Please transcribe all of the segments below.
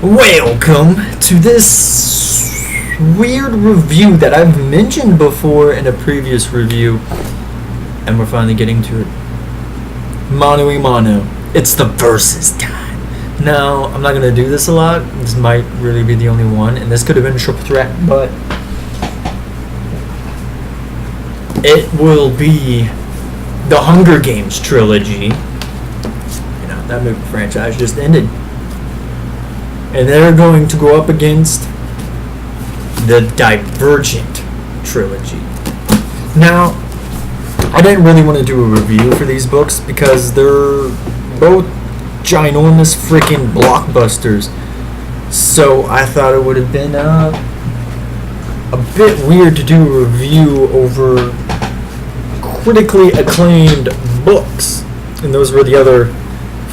Welcome to this weird review that I've mentioned before in a previous review, and we're finally getting to it. Mano a mano. It's the versus time. Now, I'm not going to do this a lot. This might really be the only one, and this could have been a triple threat, but it will be the Hunger Games trilogy. You know, that movie franchise just ended. And they're going to go up against the Divergent trilogy. Now, I didn't really want to do a review for these books because they're both ginormous freaking blockbusters. So I thought it would have been a bit weird to do a review over critically acclaimed books. And those were the other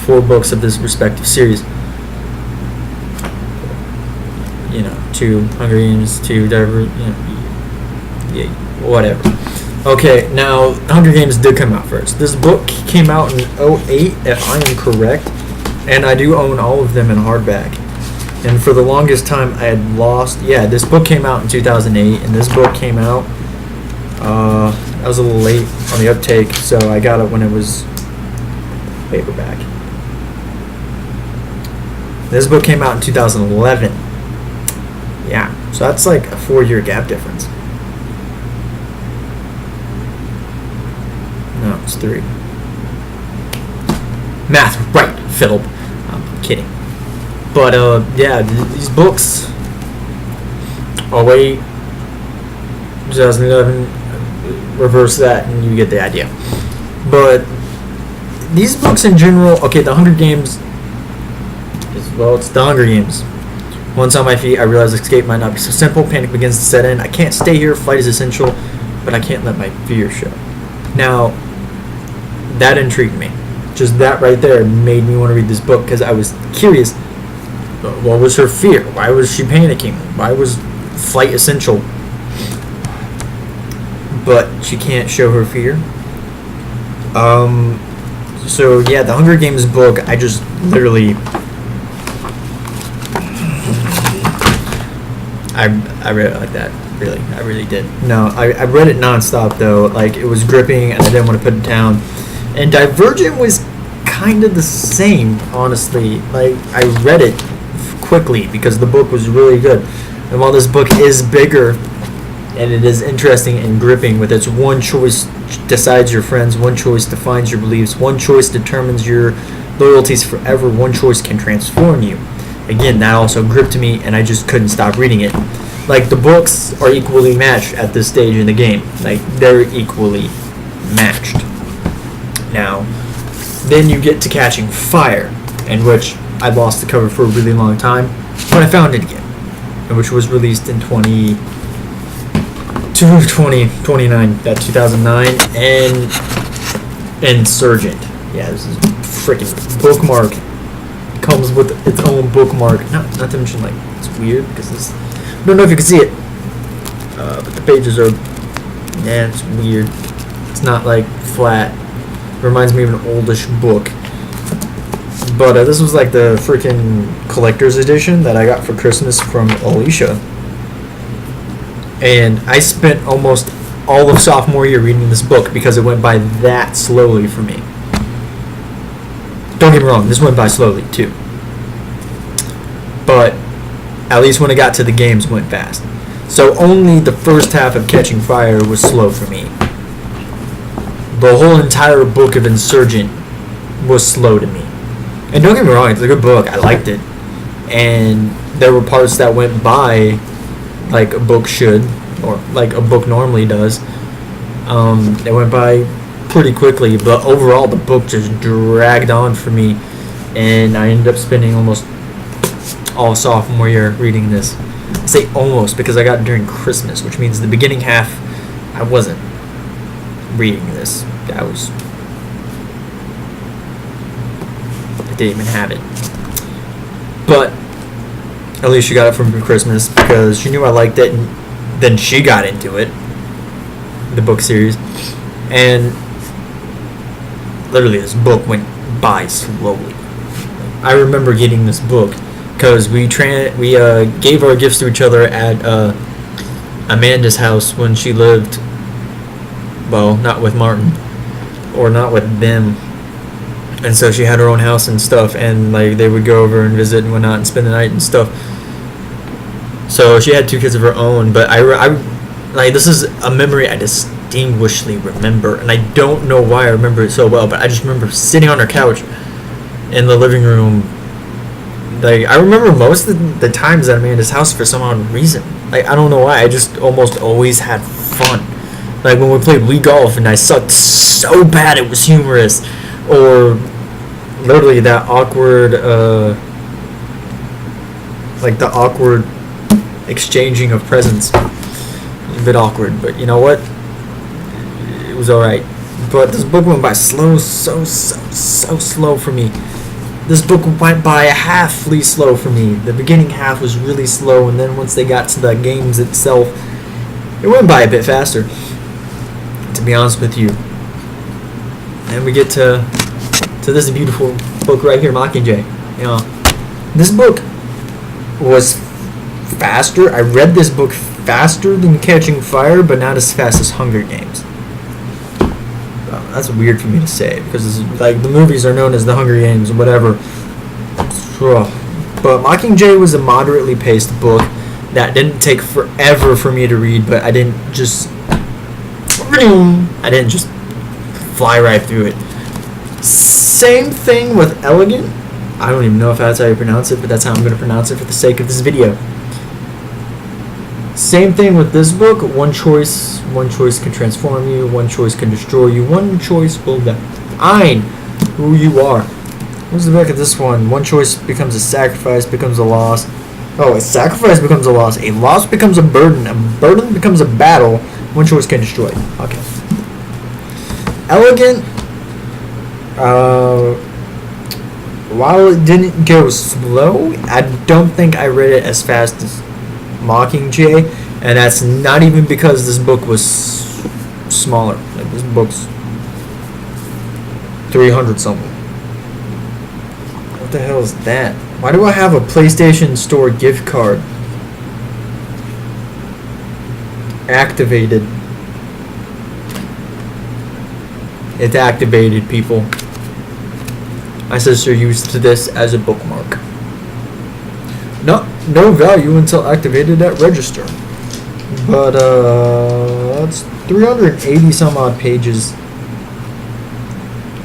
4 books of this respective series. You know, 2 Hunger Games, 2 Divergent, yeah, whatever. Okay, now, Hunger Games did come out first. This book came out in 2008, if I am correct, and I do own all of them in hardback. And for the longest time, I had lost, this book came out in 2008, and this book came out, I was a little late on the uptake, so I got it when it was paperback. This book came out in 2011. Yeah, so that's like a 4-year gap difference. No, it's 3. Math, right, Philip. I'm kidding. But, these books. Oh, wait. 2011, reverse that, and you get the idea. But, these books in general, okay, The Hunger Games, it's The Hunger Games. Once on my feet, I realize escape might not be so simple. Panic begins to set in. I can't stay here. Fight is essential, but I can't let my fear show. Now, that intrigued me. Just that right there made me want to read this book because I was curious. What was her fear? Why was she panicking? Why was flight essential? But she can't show her fear. So, yeah, the Hunger Games book, I just literally... I read it like that, really. I really did. No, I read it nonstop, though. Like, it was gripping, and I didn't want to put it down. And Divergent was kind of the same, honestly. Like, I read it quickly because the book was really good. And while this book is bigger, and it is interesting and gripping with its one choice decides your friends, one choice defines your beliefs, one choice determines your loyalties forever, one choice can transform you. Again, that also gripped me, and I just couldn't stop reading it. Like, the books are equally matched at this stage in the game. Like, they're equally matched. Now, then you get to Catching Fire, in which I lost the cover for a really long time, but I found it again, and which was released in 2009, and Insurgent. Yeah, this is freaking bookmark. Comes with its own bookmark. Not to mention, like, it's weird because this. I don't know if you can see it, but the pages are. Yeah, it's weird. It's not like flat. Reminds me of an oldish book. But this was like the freaking collector's edition that I got for Christmas from Alicia. And I spent almost all of sophomore year reading this book because it went by that slowly for me. Don't get me wrong, this went by slowly too. But at least when it got to the games, it went fast. So only the first half of Catching Fire was slow for me. The whole entire book of Insurgent was slow to me. And don't get me wrong, it's a good book. I liked it. And there were parts that went by like a book should, or like a book normally does. It went by pretty quickly, but overall the book just dragged on for me, and I ended up spending almost all sophomore year reading this. I say almost because I got it during Christmas, which means the beginning half I wasn't reading this. I didn't even have it. But at least she got it from Christmas because she knew I liked it, and then she got into it, the book series, and literally this book went by slowly. I remember getting this book because we gave our gifts to each other at Amanda's house when she lived. Well, not with Martin, or not with them. And so she had her own house and stuff, and like they would go over and visit and whatnot and spend the night and stuff. So she had 2 kids of her own, but I like, this is a memory I distinguishedly remember, and I don't know why I remember it so well, but I just remember sitting on her couch in the living room. Like, I remember most of the times at Amanda's house for some odd reason. Like, I don't know why, I just almost always had fun. Like, when we played Wii Golf and I sucked so bad it was humorous, or literally that awkward, like the awkward exchanging of presents. A bit awkward, but you know what? It was alright. But this book went by so slow for me. This book went by halfly slow for me. The beginning half was really slow, and then once they got to the games itself, it went by a bit faster, to be honest with you. And we get to this beautiful book right here, Mockingjay. You know, this book was faster. I read this book faster than Catching Fire, but not as fast as Hunger Games. That's weird for me to say, because like the movies are known as the Hunger Games or whatever. But Mockingjay was a moderately paced book that didn't take forever for me to read, but I didn't just fly right through it. Same thing with Elegant. I don't even know if that's how you pronounce it, but that's how I'm going to pronounce it for the sake of this video. Same thing with this book. One choice can transform you, one choice can destroy you, one choice will define who you are. What's the back of this one? One choice becomes a sacrifice, becomes a loss. Oh, a sacrifice becomes a loss becomes a burden becomes a battle, one choice can destroy you. Okay. Elegant, while it didn't go slow, I don't think I read it as fast as Mockingjay, and that's not even because this book was smaller. Like, this book's 300 something. What the hell is that? Why do I have a PlayStation Store gift card activated? It's activated, people. My sister used this as a bookmark. No value until activated at register. But it's 380 some odd pages.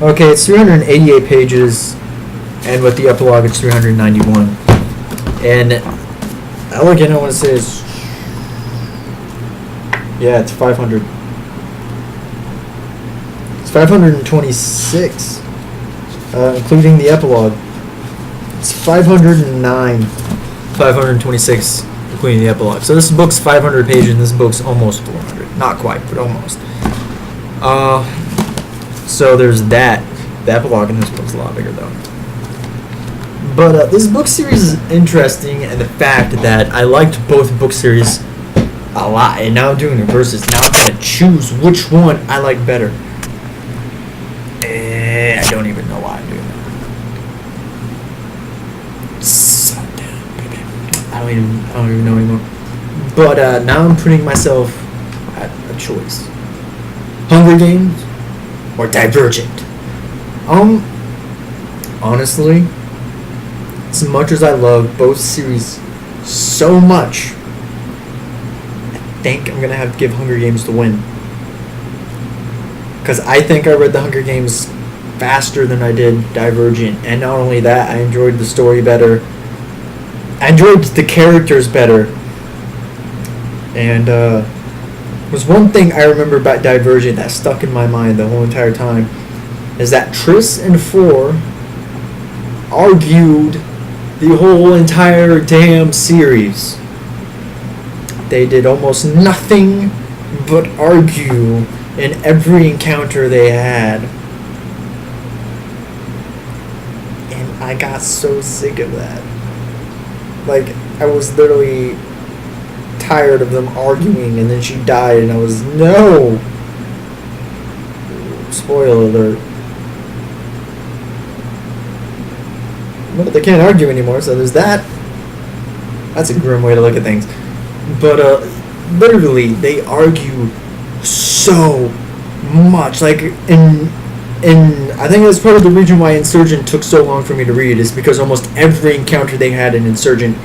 Okay, it's 388 pages, and with the epilogue it's 391. And Elegant, I want to say, is, yeah, it's 500. It's 526, including the epilogue. It's 509. 526, including the epilogue. So this book's 500 pages, and this book's almost 400. Not quite, but almost. So there's that. The epilogue in this book's a lot bigger, though. But this book series is interesting, and the fact that I liked both book series a lot, and now I'm doing the verses. Now I'm going to choose which one I like better. I don't even know why I'm doing that. I don't even know anymore. But now I'm putting myself at a choice: Hunger Games or Divergent. Honestly, as much as I love both series so much, I think I'm gonna have to give Hunger Games the win, because I think I read the Hunger Games faster than I did Divergent, and not only that, I enjoyed the story better. I enjoyed the characters better. And was one thing I remember about Divergent that stuck in my mind the whole entire time, is that Triss and Four argued the whole entire damn series. They did almost nothing but argue in every encounter they had. And I got so sick of that. Like, I was literally tired of them arguing, and then she died, and I was, no! Spoiler alert. But they can't argue anymore, so there's that. That's a grim way to look at things. But literally, they argue so much. Like in I think that's part of the reason why Insurgent took so long for me to read, is because almost every encounter they had in Insurgent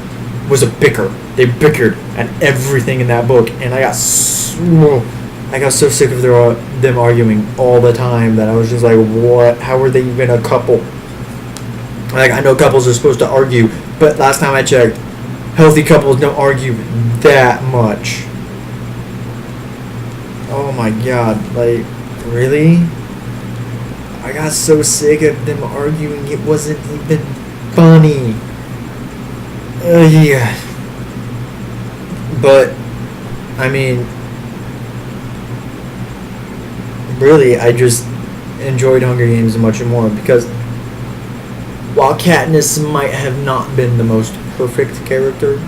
was a bicker. They bickered at everything in that book, and I got so sick of them arguing all the time that I was just like, what? How are they even a couple? Like, I know couples are supposed to argue, but last time I checked, healthy couples don't argue that much. Oh my god, like, really? I got so sick of them arguing, it wasn't even funny. Yeah. But, I mean, really, I just enjoyed Hunger Games much more, because while Katniss might have not been the most perfect character,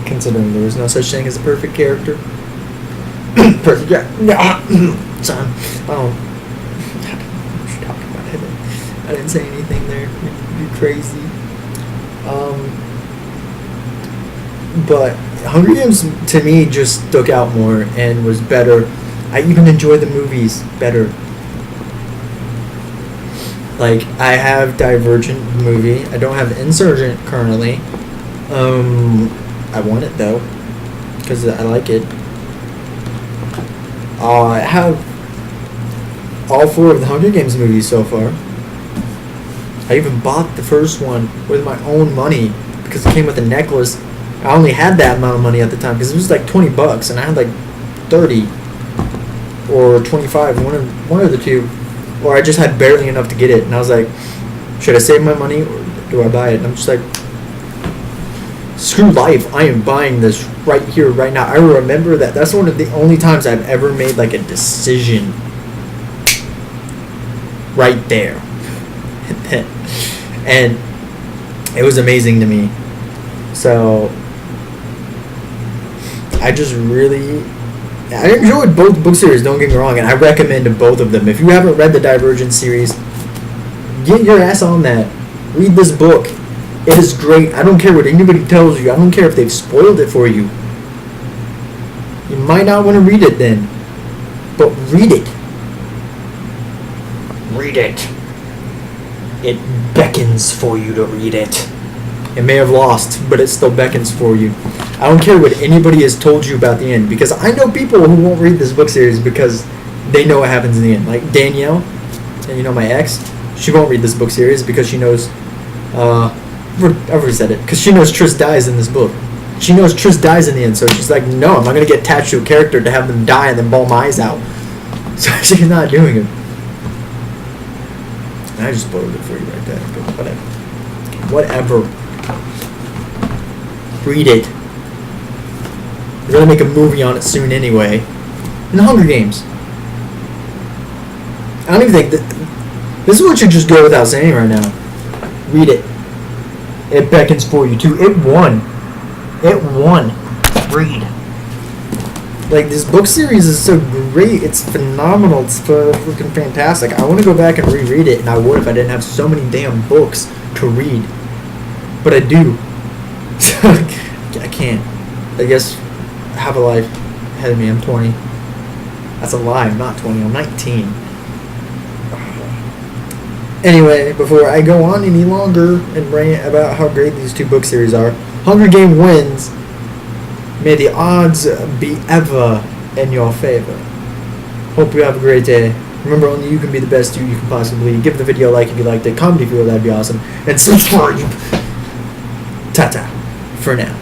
considering there was no such thing as a perfect character, perfect, yeah, son, we should talk about it. I didn't say anything there. You're crazy. But Hunger Games to me just stuck out more and was better. I even enjoy the movies better. Like, I have Divergent movie. I don't have Insurgent currently. I want it though, because I like it. I have all 4 of the Hunger Games movies so far. I even bought the first one with my own money because it came with a necklace. I only had that amount of money at the time because it was like $20, and I had like 30 or 25, one of the two, or I just had barely enough to get it, and I was like, should I save my money or do I buy it? And I'm just like, screw life, I am buying this right here, right now. I remember that's one of the only times I've ever made like a decision right there. And it was amazing to me. So I enjoyed both book series, don't get me wrong, and I recommend both of them. If you haven't read the Divergent series, get your ass on that. Read this book. It is great. I don't care what anybody tells you. I don't care if they've spoiled it for you. You might not want to read it then, but read it. Read it. It beckons for you to read it. It may have lost, but it still beckons for you. I don't care what anybody has told you about the end, because I know people who won't read this book series because they know what happens in the end. Like Danielle, and you know, my ex, she won't read this book series because she knows, I've already said it, because she knows Tris dies in this book. She knows Tris dies in the end, so she's like, no, I'm not going to get attached to a character to have them die and then bawl my eyes out. So she's not doing it. I just spoiled it for you right there, but whatever. Read it. They're gonna make a movie on it soon anyway. And the Hunger Games. I don't even think that this is what should just go without saying right now. Read it. It beckons for you too. It won. It won. Read. Like, this book series is so great. It's phenomenal. It's freaking fantastic. I want to go back and reread it, and I would if I didn't have so many damn books to read. But I do. So I can't. I guess I have a life ahead of me. I'm 20. That's a lie. I'm not 20. I'm 19. Anyway, before I go on any longer and rant about how great these 2 book series are, Hunger Game wins. May the odds be ever in your favor. Hope you have a great day. Remember, only you can be the best you can possibly be. Give the video a like if you liked it. Comment if you would, that'd be awesome. And subscribe. Ta-ta. For now.